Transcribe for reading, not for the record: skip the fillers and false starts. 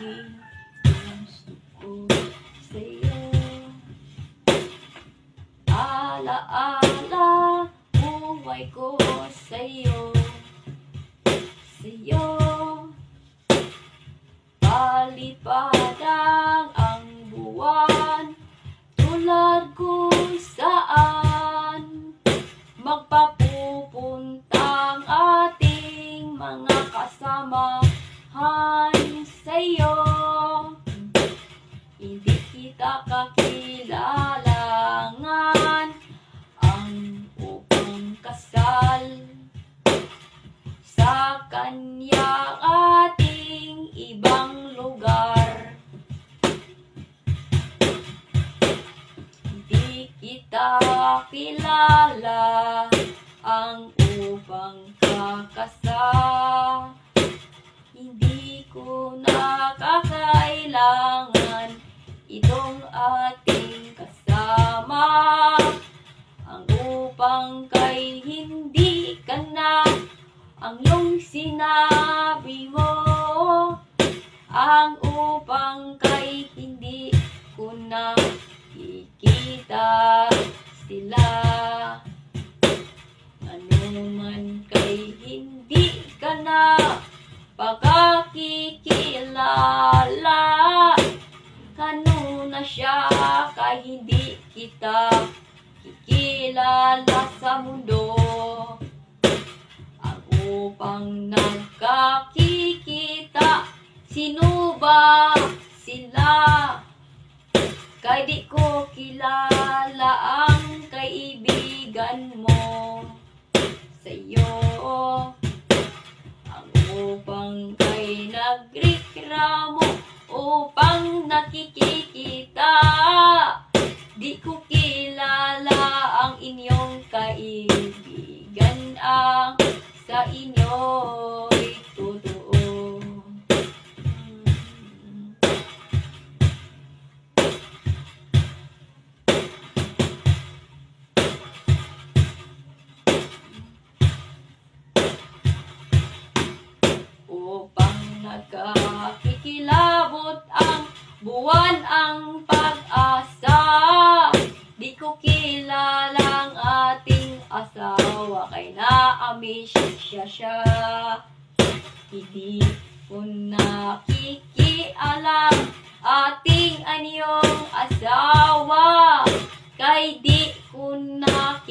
Gusto ko sa'yo. Alaala, buhay ko sa'yo. Sa'yo. Palipadang ang buwan, tulad kung saan magpapupuntang ating mga kasamahan sa'yo. Hindi kita kakilalangan ang upang kasal sa kanyang ating ibang lugar. Hindi kita kilala ang upang kakasal. Hindi ko na kakailangan itong ating kasama ang upang kay hindi ka na ang iyong sinabi mo, ang upang kay hindi ko na ikita sila. Ano man kay hindi ka na pagkakikilala, kanuna siya kay hindi kita kikilala sa mundo. Ang upang nagkakikita, sino ba sila? Kay di ko kilala ang kaibigan mo sa'yo. Ang upang kay nagreklamo, upang nakikikita, di ko kilala ang inyong kaibigan, ang sa inyo'y totoo. Upang nagkakikilabot ang buwan, ang pag-asa, di ko kilalang ating asawa, kay na-amiss siya. Hindi ko nakikialam ating anyong asawa, kay di ko nakikilala